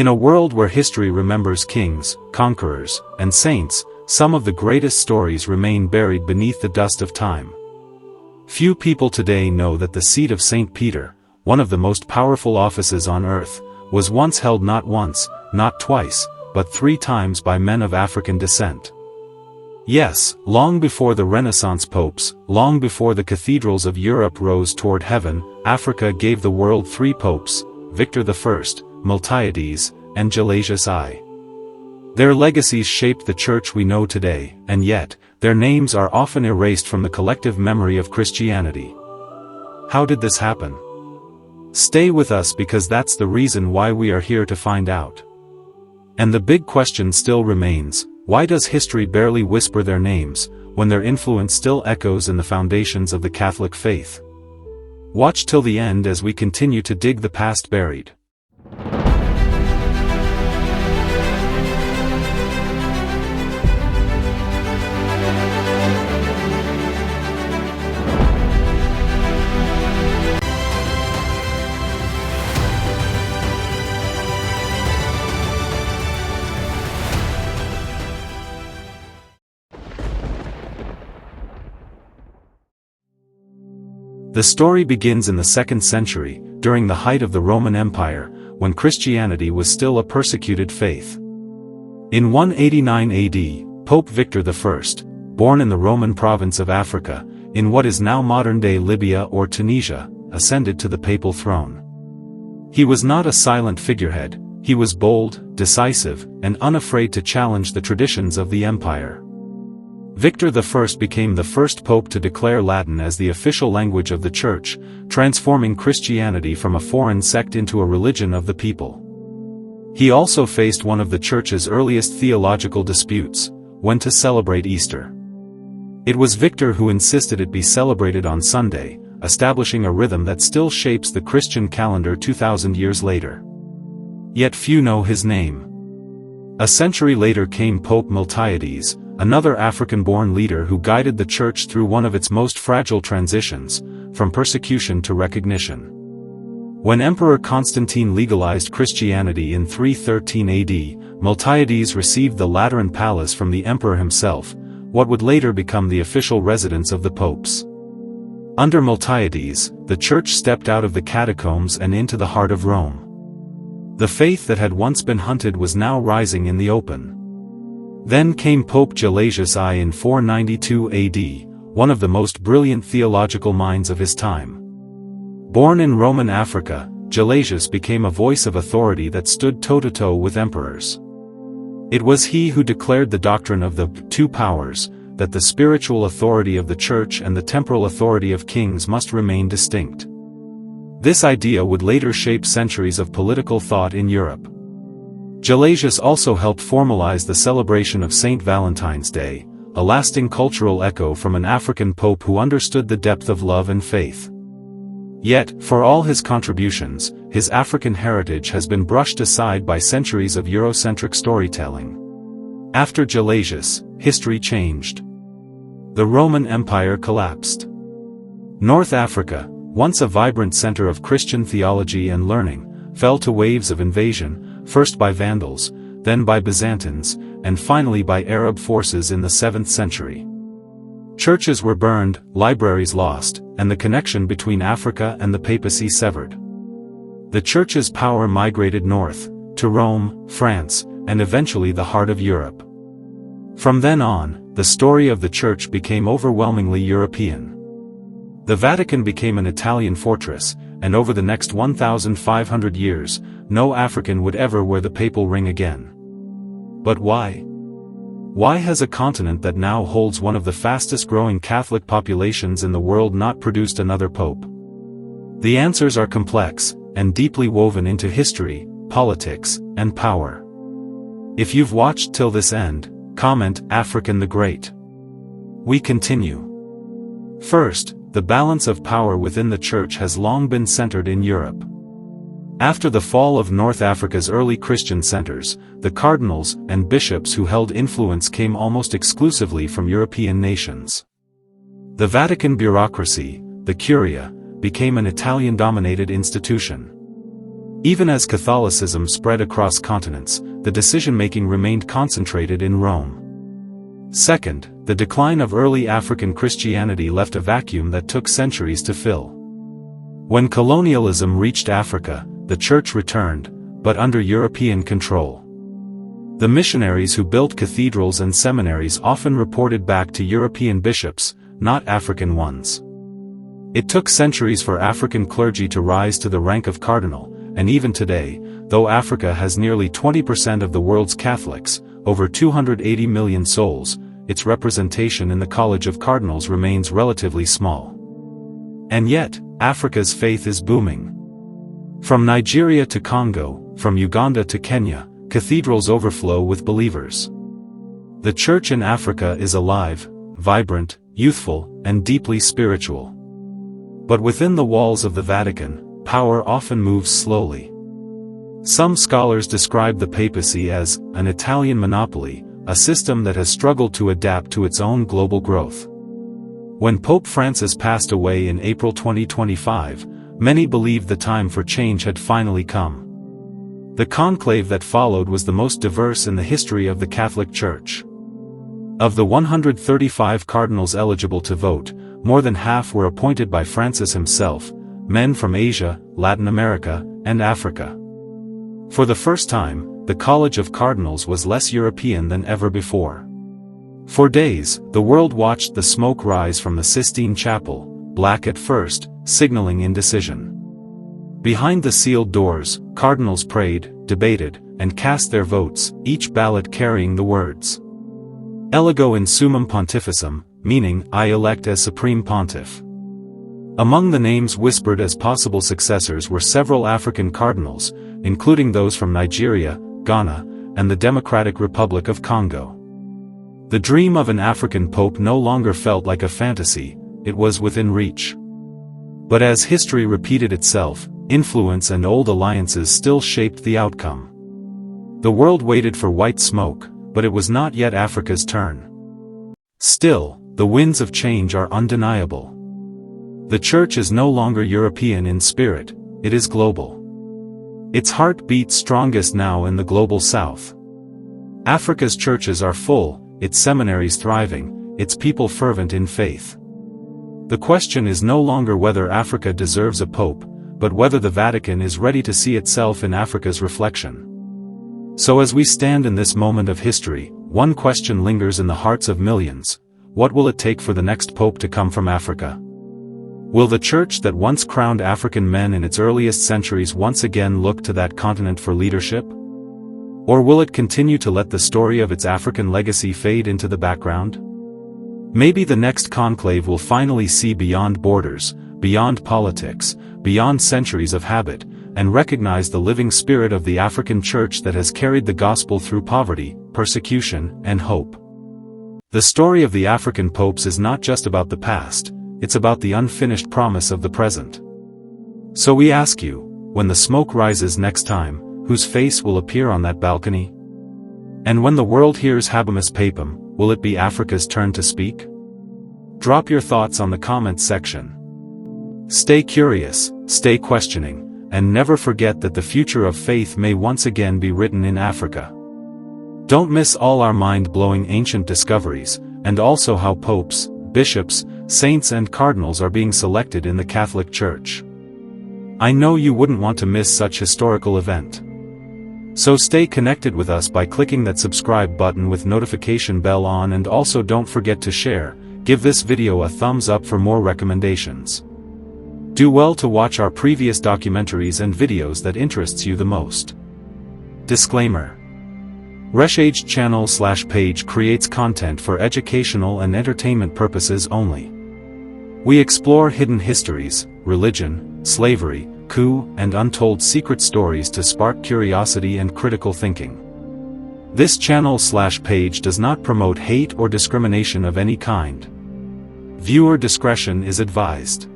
In a world where history remembers kings, conquerors, and saints, some of the greatest stories remain buried beneath the dust of time. Few people today know that the seat of St. Peter, one of the most powerful offices on earth, was once held not once, not twice, but 3 times by men of African descent. Yes, long before the Renaissance popes, long before the cathedrals of Europe rose toward heaven, Africa gave the world 3 popes, Victor I, Miltiades, and Gelasius I. Their legacies shaped the church we know today, and yet, their names are often erased from the collective memory of Christianity. How did this happen? Stay with us because that's the reason why we are here to find out. And the big question still remains, why does history barely whisper their names, when their influence still echoes in the foundations of the Catholic faith? Watch till the end as we continue to dig the past buried. The story begins in the 2nd century, during the height of the Roman Empire, when Christianity was still a persecuted faith. In 189 AD, Pope Victor I, born in the Roman province of Africa, in what is now modern-day Libya or Tunisia, ascended to the papal throne. He was not a silent figurehead, he was bold, decisive, and unafraid to challenge the traditions of the empire. Victor I became the first pope to declare Latin as the official language of the Church, transforming Christianity from a foreign sect into a religion of the people. He also faced one of the Church's earliest theological disputes: when to celebrate Easter. It was Victor who insisted it be celebrated on Sunday, establishing a rhythm that still shapes the Christian calendar 2,000 years later. Yet few know his name. A century later came Pope Miltiades, another African-born leader who guided the Church through one of its most fragile transitions, from persecution to recognition. When Emperor Constantine legalized Christianity in 313 AD, Miltiades received the Lateran Palace from the emperor himself, what would later become the official residence of the popes. Under Miltiades, the Church stepped out of the catacombs and into the heart of Rome. The faith that had once been hunted was now rising in the open. Then came Pope Gelasius I in 492 AD, one of the most brilliant theological minds of his time. Born in Roman Africa, Gelasius became a voice of authority that stood toe-to-toe with emperors. It was he who declared the doctrine of the 2 powers, that the spiritual authority of the Church and the temporal authority of kings must remain distinct. This idea would later shape centuries of political thought in Europe. Gelasius also helped formalize the celebration of St. Valentine's Day, a lasting cultural echo from an African pope who understood the depth of love and faith. Yet, for all his contributions, his African heritage has been brushed aside by centuries of Eurocentric storytelling. After Gelasius, history changed. The Roman Empire collapsed. North Africa, once a vibrant center of Christian theology and learning, fell to waves of invasion, first by Vandals, then by Byzantines, and finally by Arab forces in the 7th century. Churches were burned, libraries lost, and the connection between Africa and the papacy severed. The Church's power migrated north, to Rome, France, and eventually the heart of Europe. From then on, the story of the Church became overwhelmingly European. The Vatican became an Italian fortress, and over the next 1,500 years, no African would ever wear the papal ring again. But why? Why has a continent that now holds one of the fastest-growing Catholic populations in the world not produced another pope? The answers are complex, and deeply woven into history, politics, and power. If you've watched till this end, comment African the Great. We continue. First, the balance of power within the Church has long been centered in Europe. After the fall of North Africa's early Christian centers, the cardinals and bishops who held influence came almost exclusively from European nations. The Vatican bureaucracy, the Curia, became an Italian-dominated institution. Even as Catholicism spread across continents, the decision-making remained concentrated in Rome. Second, the decline of early African Christianity left a vacuum that took centuries to fill. When colonialism reached Africa, the Church returned, but under European control. The missionaries who built cathedrals and seminaries often reported back to European bishops, not African ones. It took centuries for African clergy to rise to the rank of cardinal, and even today, though Africa has nearly 20% of the world's Catholics, over 280 million souls, its representation in the College of Cardinals remains relatively small. And yet, Africa's faith is booming. From Nigeria to Congo, from Uganda to Kenya, cathedrals overflow with believers. The Church in Africa is alive, vibrant, youthful, and deeply spiritual. But within the walls of the Vatican, power often moves slowly. Some scholars describe the papacy as an Italian monopoly, a system that has struggled to adapt to its own global growth. When Pope Francis passed away in April 2025, many believed the time for change had finally come. The conclave that followed was the most diverse in the history of the Catholic Church. Of the 135 cardinals eligible to vote, more than half were appointed by Francis himself, men from Asia, Latin America, and Africa. For the first time, the College of Cardinals was less European than ever before. For days, the world watched the smoke rise from the Sistine Chapel, black at first, signaling indecision. Behind the sealed doors, cardinals prayed, debated, and cast their votes, each ballot carrying the words, "Elego in summum pontificem," meaning, "I elect as supreme pontiff." Among the names whispered as possible successors were several African cardinals, including those from Nigeria, Ghana, and the Democratic Republic of Congo. The dream of an African pope no longer felt like a fantasy, it was within reach. But as history repeated itself, influence and old alliances still shaped the outcome. The world waited for white smoke, but it was not yet Africa's turn. Still, the winds of change are undeniable. The Church is no longer European in spirit, it is global. Its heart beats strongest now in the global south. Africa's churches are full, its seminaries thriving, its people fervent in faith. The question is no longer whether Africa deserves a pope, but whether the Vatican is ready to see itself in Africa's reflection. So as we stand in this moment of history, one question lingers in the hearts of millions: what will it take for the next pope to come from Africa? Will the Church that once crowned African men in its earliest centuries once again look to that continent for leadership? Or will it continue to let the story of its African legacy fade into the background? Maybe the next conclave will finally see beyond borders, beyond politics, beyond centuries of habit, and recognize the living spirit of the African Church that has carried the gospel through poverty, persecution, and hope. The story of the African popes is not just about the past, it's about the unfinished promise of the present. So we ask you, when the smoke rises next time, whose face will appear on that balcony? And when the world hears Habemus Papam, will it be Africa's turn to speak? Drop your thoughts on the comments section. Stay curious, stay questioning, and never forget that the future of faith may once again be written in Africa. Don't miss all our mind-blowing ancient discoveries, and also how popes, bishops, saints and cardinals are being selected in the Catholic Church. I know you wouldn't want to miss such historical event. So stay connected with us by clicking that subscribe button with notification bell on, and also don't forget to share, give this video a thumbs up for more recommendations. Do well to watch our previous documentaries and videos that interests you the most. Disclaimer. Reshage channel/page creates content for educational and entertainment purposes only. We explore hidden histories, religion, slavery, coup, and untold secret stories to spark curiosity and critical thinking. This channel/page does not promote hate or discrimination of any kind. Viewer discretion is advised.